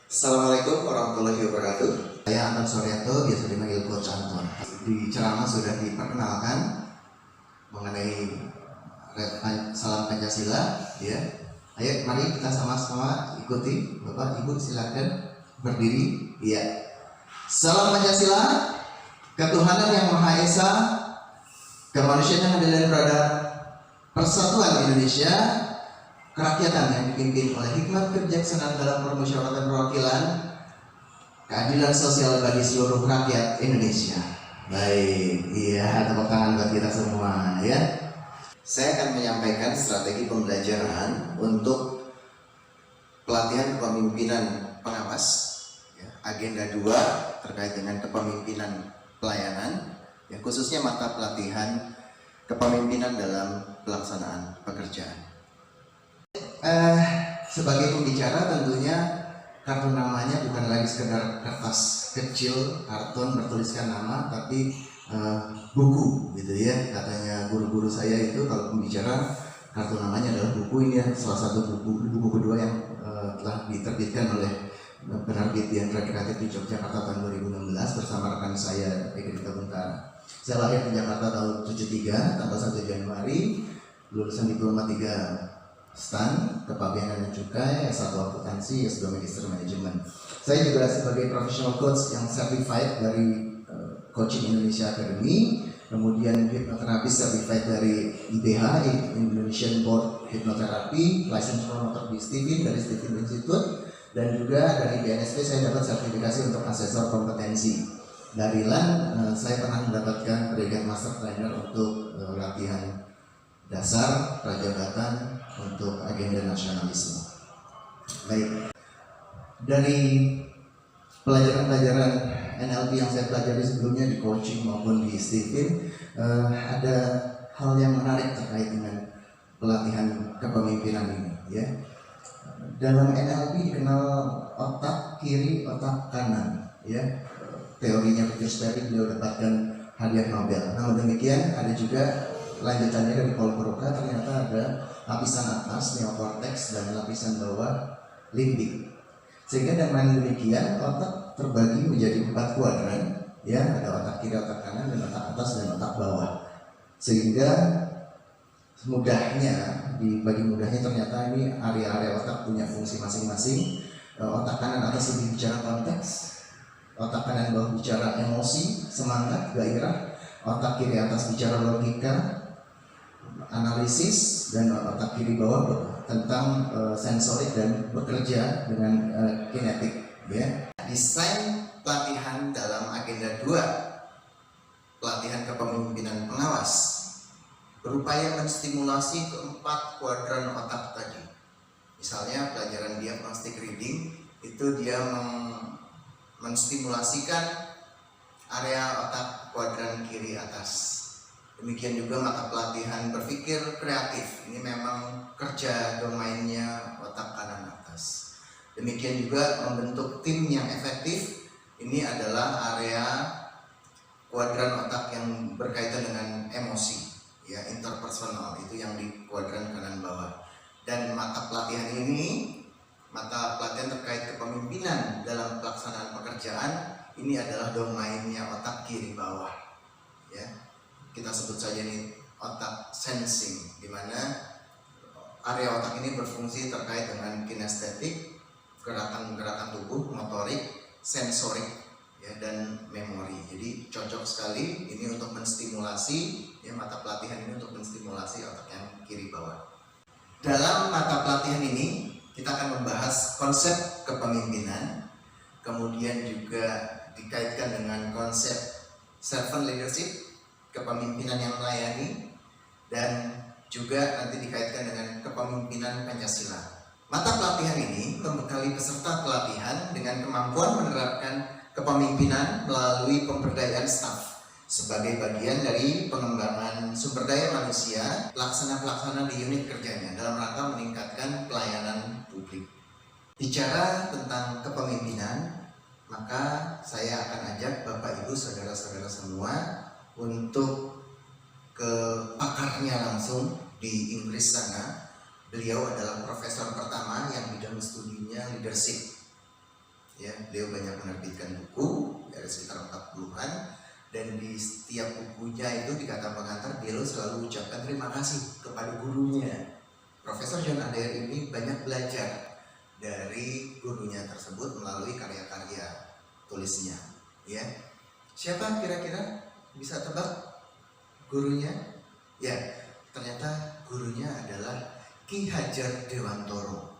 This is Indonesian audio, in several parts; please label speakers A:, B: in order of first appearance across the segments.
A: Assalamualaikum warahmatullahi wabarakatuh.
B: Saya Anton Suryanto, biasa dipanggil Coach Anton. Di ceramah sudah diperkenalkan mengenai salam Pancasila, ya. Ayo, mari kita sama-sama ikuti. Bapak, Ibu, silakan berdiri. Iya. Salam Pancasila, ketuhanan yang Maha Esa, kemanusiaan yang adil dan beradab, persatuan Indonesia, kerakyatan yang dipimpin oleh hikmat kebijaksanaan dalam permusyawaratan perwakilan, keadilan sosial bagi seluruh rakyat Indonesia. Baik, iya, tepuk tangan buat kita semua, ya.
A: Saya akan menyampaikan strategi pembelajaran untuk pelatihan kepemimpinan pengawas, ya, agenda 2 terkait dengan kepemimpinan pelayanan, ya, khususnya mata pelatihan kepemimpinan dalam pelaksanaan pekerjaan.
B: Sebagai pembicara tentunya kartu namanya bukan lagi sekedar kertas kecil, karton bertuliskan nama, tapi buku gitu ya. Katanya guru-guru saya itu kalau pembicara kartu namanya adalah buku. Ini ya salah satu buku kedua yang telah diterbitkan oleh penerbit Diandra Kreatif di Yogyakarta tahun 2016 bersama rekan saya Eka Dita Buntara. Saya lahir di Jakarta tahun 73, tanggal 1 Januari, lulusan diploma 3 STAN, Kepabeanan dan Cukai, S1 Akuntansi, S2 Magister Manajemen. Saya juga sebagai professional coach yang certified dari Coaching Indonesia Academy, kemudian hipnoterapi certified dari IBH, Indonesian Board Hypnotherapy, license promoter di Stephen dari Stephen Institute, dan juga dari BNSP saya dapat sertifikasi untuk asesor kompetensi. Dari LAN saya pernah mendapatkan predikat master trainer untuk latihan dasar prajabatan untuk agenda nasionalisme. Baik, dari pelajaran-pelajaran NLP yang saya pelajari sebelumnya di coaching maupun di Stephen, ada hal yang menarik terkait dengan pelatihan kepemimpinan ini, ya. Dalam NLP dikenal otak kiri, otak kanan, ya. Teorinya Peter Sperry, beliau dapatkan hadiah Nobel. Namun demikian ada juga lanjutannya dari Paul Broca, ternyata ada lapisan atas neokortex dan lapisan bawah limbik. Sehingga dengan demikian otak terbagi menjadi 4 kuadran, ya, ada otak kiri, otak kanan, dan otak atas dan otak bawah. Sehingga bagi mudahnya ternyata ini area-area otak punya fungsi masing-masing. Otak kanan atas lebih bicara konteks, otak kanan bawah bicara emosi, semangat, gairah, otak kiri atas bicara logika, analisis, dan otak kiri bawah tentang sensorik dan bekerja dengan kinetik, ya.
A: Desain pelatihan dalam agenda 2 pelatihan kepemimpinan pengawas berupaya menstimulasi keempat kuadran otak tadi. Misalnya pelajaran diagnostic reading itu dia menstimulasikan area otak kuadran kiri atas. Demikian juga mata pelatihan berpikir kreatif, ini memang kerja domainnya otak kanan atas. Demikian juga membentuk tim yang efektif, ini adalah area kuadran otak yang berkaitan dengan emosi, ya, interpersonal, itu yang di kuadran kanan bawah. Dan mata pelatihan ini, mata pelatihan terkait kepemimpinan dalam pelaksanaan pekerjaan, ini adalah domainnya otak kiri bawah, ya. Kita sebut saja ini otak sensing, di mana area otak ini berfungsi terkait dengan kinestetik, gerakan-gerakan tubuh, motorik, sensorik, ya, dan memori. Jadi cocok sekali ini untuk menstimulasi, ya, mata pelatihan ini untuk menstimulasi otak yang kiri bawah. Dalam mata pelatihan ini kita akan membahas konsep kepemimpinan, kemudian juga dikaitkan dengan konsep servant leadership, kepemimpinan yang melayani, dan juga nanti dikaitkan dengan kepemimpinan Pancasila. Mata pelatihan ini membekali peserta pelatihan dengan kemampuan menerapkan kepemimpinan melalui pemberdayaan staf sebagai bagian dari pengembangan sumber daya manusia, pelaksana-pelaksana di unit kerjanya dalam rangka meningkatkan pelayanan publik. Bicara tentang kepemimpinan, maka saya akan ajak Bapak Ibu saudara-saudara semua untuk ke pakarnya langsung di Inggris sana. Beliau adalah profesor pertama yang bidang studinya leadership. Ya, beliau banyak menerbitkan buku, ada sekitar 40-an, dan di setiap bukunya itu di kata pengantar beliau selalu ucapkan terima kasih kepada gurunya. Profesor John Adair ini banyak belajar dari gurunya tersebut melalui karya-karya tulisnya. Ya, siapa kira-kira bisa tebak gurunya? Ya, ternyata gurunya adalah Ki Hajar Dewantoro.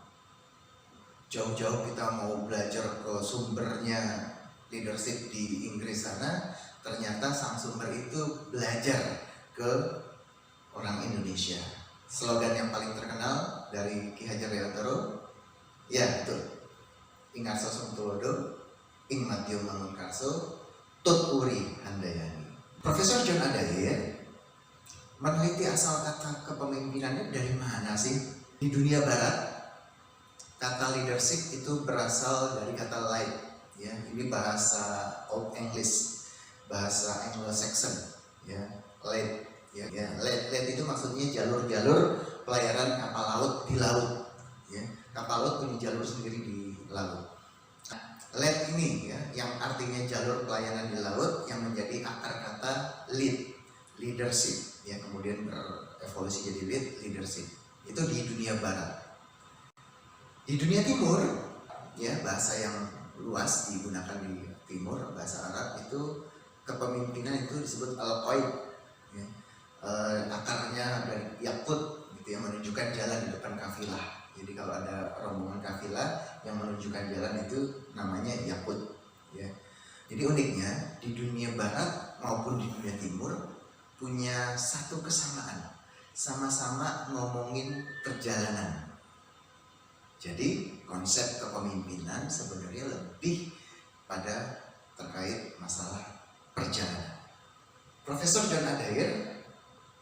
A: Jauh-jauh kita mau belajar ke sumbernya leadership di Inggris sana, ternyata sang sumber itu belajar ke orang Indonesia. Slogan yang paling terkenal dari Ki Hajar Dewantoro, ya betul, Ing Arso Sumtulodo, Ing Madyo Mangunkarso, Tut Uri Handayani. Profesor John Adair meneliti asal kata kepemimpinannya dari mana sih? Di dunia barat, kata leadership itu berasal dari kata lead, ya. Ini bahasa Old English, bahasa Anglo-Saxon, ya. Lead, ya. Lead itu maksudnya jalur-jalur pelayaran kapal laut di laut, ya. Kapal laut punya jalur sendiri di laut. Nah, lead ini, ya, yang artinya jalur pelayanan di laut, yang menjadi akar kata lead, leadership, ya, kemudian berevolusi jadi leadership. Itu di dunia barat. Di dunia timur, ya, bahasa yang luas digunakan di timur, bahasa Arab itu kepemimpinan itu disebut al-qaid, ya. Akarnya dari yakut, gitu ya, menunjukkan jalan di depan kafilah. Jadi kalau ada rombongan kafilah yang menunjukkan jalan itu namanya yakut, ya. Jadi uniknya di dunia barat maupun di dunia timur punya satu kesamaan, sama-sama ngomongin perjalanan. Jadi konsep kepemimpinan sebenarnya lebih pada terkait masalah perjalanan. Profesor John Adair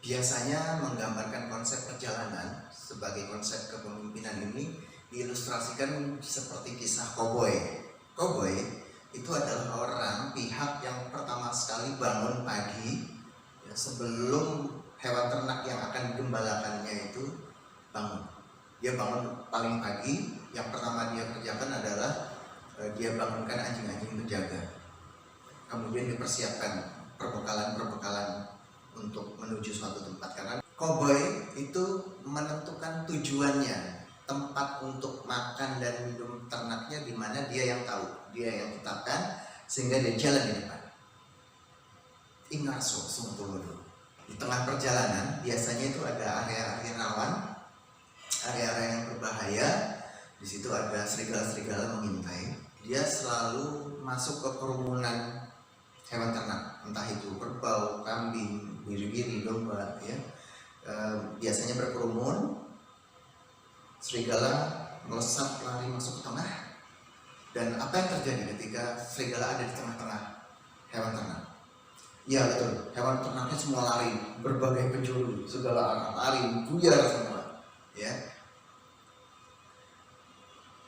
A: biasanya menggambarkan konsep perjalanan sebagai konsep kepemimpinan ini diilustrasikan seperti kisah koboi. Koboi itu adalah orang pihak yang pertama sekali bangun pagi, ya, sebelum hewan ternak yang akan digembalakannya itu bangun. Dia bangun paling pagi, yang pertama dia kerjakan adalah dia bangunkan anjing-anjing penjaga. Kemudian dipersiapkan perbekalan-perbekalan untuk menuju suatu tempat, karena koboi itu menentukan tujuannya, tempat untuk makan dan minum ternaknya di mana dia yang tahu, dia yang tetapkan, sehingga dia jalan di depan. Ing Arso Sumtulodo. Di tengah perjalanan biasanya itu ada area-area rawan, area-area yang berbahaya. Di situ ada serigala-serigala mengintai. Dia selalu masuk ke kerumunan hewan ternak, entah itu kerbau, kambing, biri-biri, domba, ya. Biasanya berkerumun. Serigala melesat lari masuk ke tengah. Dan apa yang terjadi ketika serigala ada di tengah-tengah hewan ternak? Ya betul, hewan ternaknya semua lari, berbagai penjuru, segala arah lari, buyar semua, ya.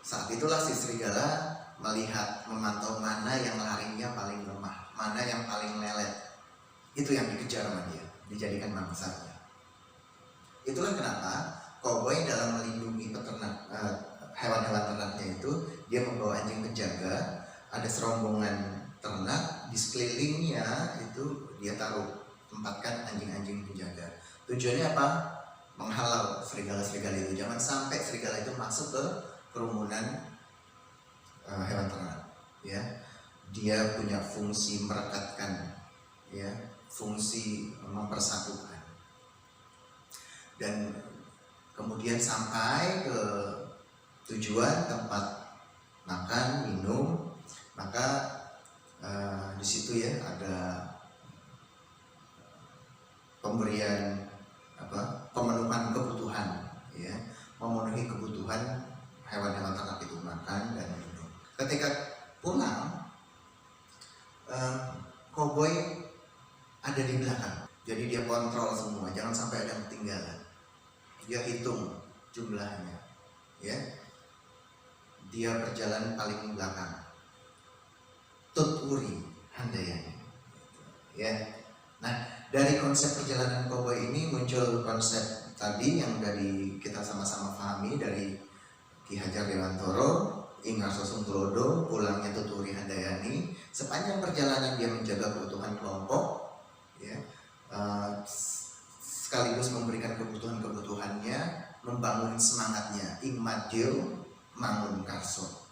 A: Saat itulah si serigala melihat, memantau mana yang larinya paling lemah, mana yang paling lelet. Itu yang dikejar sama dia, dijadikan mangsanya. Itulah kenapa koboi dalam melindungi peternak, hewan-hewan ternaknya itu, dia membawa anjing penjaga, ada serombongan ternak, di sekelilingnya itu dia taruh, tempatkan anjing-anjing penjaga. Tujuannya apa? Menghalau serigala-serigala itu, jangan sampai serigala itu masuk ke kerumunan hewan ternak, ya. Dia punya fungsi merekatkan, ya, fungsi mempersatukan. Dan kemudian sampai ke tujuan tempat makan, minum, maka di situ, ya, ada pemberian pemenuhan kebutuhan, ya, memenuhi kebutuhan hewan-hewan ternak itu, makan dan minum. Ketika pulang, koboi ada di belakang, jadi dia kontrol semua, jangan sampai ada yang ketinggalan. Dia hitung jumlahnya, ya. Dia berjalan paling belakang. Tut Uri Handayani, ya. Nah, dari konsep perjalanan koboi ini muncul konsep tadi yang dari kita sama-sama pahami dari Ki Hajar Dewantoro, Ing Arso Sumtulodo, pulangnya Madyo Mangunkarso.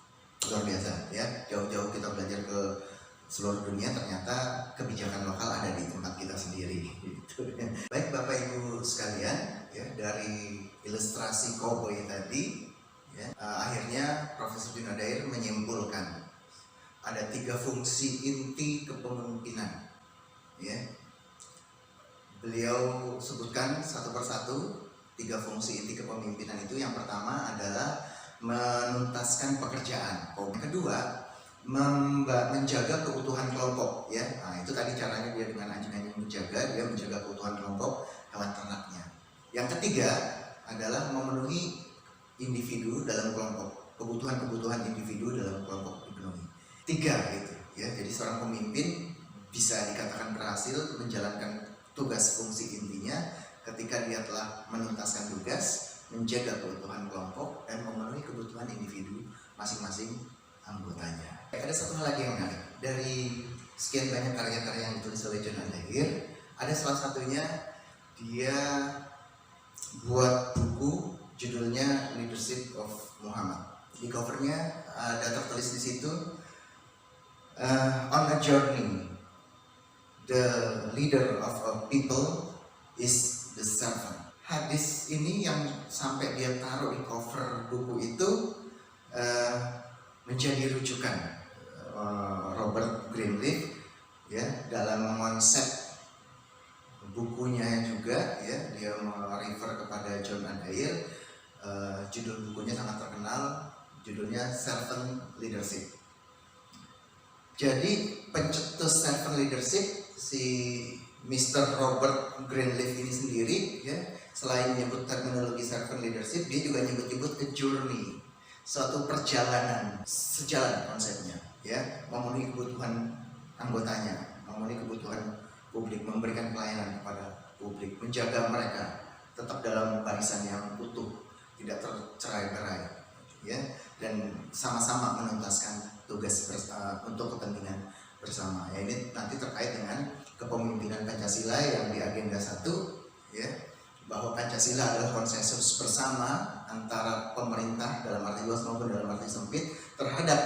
A: Luar biasa ya, jauh-jauh kita belajar ke seluruh dunia, ternyata kebijakan lokal ada di tempat kita sendiri gitu. Baik Bapak Ibu sekalian ya, dari ilustrasi koboi tadi ya, akhirnya Profesor Junadair menyimpulkan ada 3 fungsi inti kepemimpinan ya. Beliau sebutkan satu persatu 3 fungsi inti kepemimpinan itu. Yang pertama adalah menuntaskan pekerjaan. Yang kedua, menjaga keutuhan kelompok ya. Nah, itu tadi caranya dia dengan anjing-anjing menjaga, dia menjaga keutuhan kelompok hewan ternaknya. Yang ketiga adalah memenuhi individu dalam kelompok, kebutuhan-kebutuhan individu dalam kelompok dipenuhi. 3 gitu ya. Jadi seorang pemimpin bisa dikatakan berhasil menjalankan tugas fungsi intinya ketika dia telah menuntaskan tugas, menjaga keutuhan kelompok, dan memenuhi kebutuhan individu masing-masing anggotanya. Ada satu hal lagi yang menarik dari sekian banyak karya-karya yang ditulis oleh John Adair. Ada salah satunya dia buat buku judulnya Leadership of Muhammad. Di covernya ada tertulis di situ on a journey, the leader of a people is the servant. Hadis ini yang sampai dia taruh di cover buku itu menjadi rujukan Robert Greenleaf ya dalam mengonsep bukunya juga ya. Dia merefer kepada John Adair. Judul bukunya sangat terkenal, judulnya Servant Leadership. Jadi pencetus servant leadership si Mr. Robert Greenleaf ini sendiri ya, selain menyebut terminologi servant leadership, dia juga nyebut-nyebut a journey, suatu perjalanan, sejalan konsepnya ya, memenuhi kebutuhan anggotanya, memenuhi kebutuhan publik, memberikan pelayanan kepada publik, menjaga mereka tetap dalam barisan yang utuh, tidak tercerai-berai ya, dan sama-sama menuntaskan tugas untuk kepentingan bersama ya. Ini nanti terkait dengan kepemimpinan Pancasila yang di agenda 1 ya, bahwa Pancasila adalah konsensus bersama antara pemerintah dalam arti luas maupun dalam arti sempit terhadap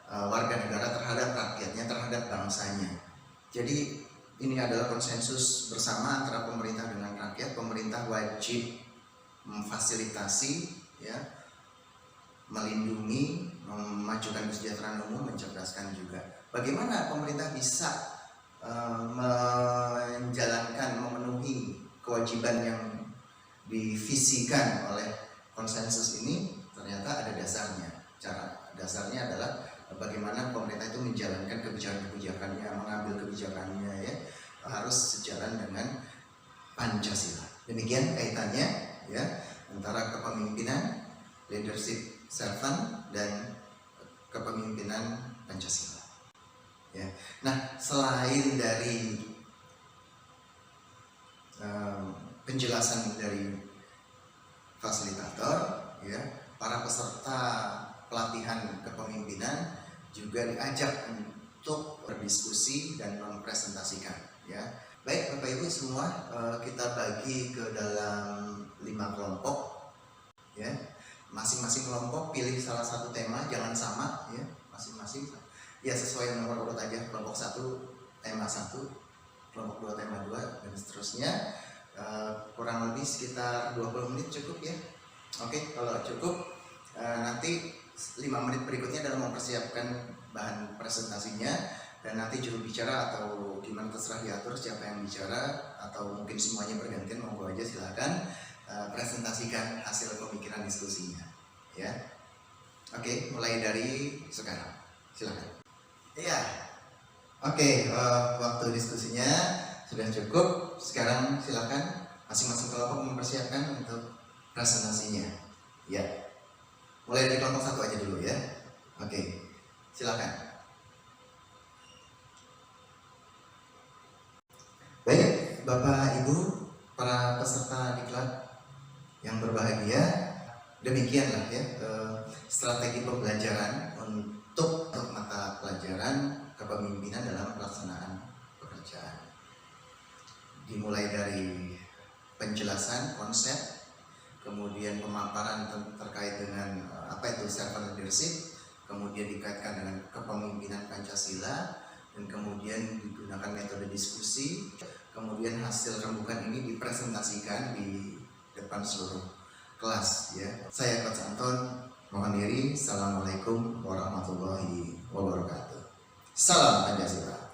A: warga negara, terhadap rakyatnya, terhadap bangsanya. Jadi ini adalah konsensus bersama antara pemerintah dengan rakyat. Pemerintah wajib memfasilitasi ya, melindungi, memajukan kesejahteraan umum, mencerdaskan juga. Bagaimana pemerintah bisa menjalankan, memenuhi kewajiban yang divisikan oleh konsensus ini? Ternyata ada dasarnya. Cara dasarnya adalah bagaimana pemerintah itu menjalankan kebijakan-kebijakannya, mengambil kebijakannya ya, harus sejalan dengan Pancasila. Demikian kaitannya ya antara kepemimpinan, leadership servant, dan kepemimpinan Pancasila ya. Nah, selain dari penjelasan dari fasilitator ya, para peserta pelatihan kepemimpinan juga diajak untuk berdiskusi dan mempresentasikan ya. Baik Bapak Ibu semua, kita bagi ke dalam 5 kelompok ya. Masing-masing kelompok pilih salah satu tema, jangan sama ya, masing-masing ya sesuai nomor urut aja. Kelompok 1 tema 1, kelompok 2 tema 2, dan seterusnya. Kurang lebih sekitar 20 menit cukup ya. Oke, kalau cukup nanti 5 menit berikutnya adalah mempersiapkan bahan presentasinya, dan nanti juru bicara atau gimana terserah diatur siapa yang bicara, atau mungkin semuanya bergantian, monggo aja silakan presentasikan hasil pemikiran diskusinya ya. Oke, mulai dari sekarang silakan. Iya. Oke, waktu diskusinya sudah cukup. Sekarang silakan masing-masing kelompok mempersiapkan untuk presentasinya ya. Mulai dari kelompok 1 aja dulu ya. Oke, silakan. Baik, Bapak Ibu para peserta diklat yang berbahagia, demikianlah ya strategi pembelajaran untuk mata pelajaran kepemimpinan dalam pelaksanaan pekerjaan. Dimulai dari penjelasan konsep, kemudian pemaparan terkait dengan apa itu servant leadership, kemudian dikaitkan dengan kepemimpinan Pancasila, dan kemudian digunakan metode diskusi, kemudian hasil rembukan ini dipresentasikan di depan seluruh kelas ya. Saya Coach Anton, mohon diri. Assalamualaikum warahmatullahi wabarakatuh. Salam Pancasila.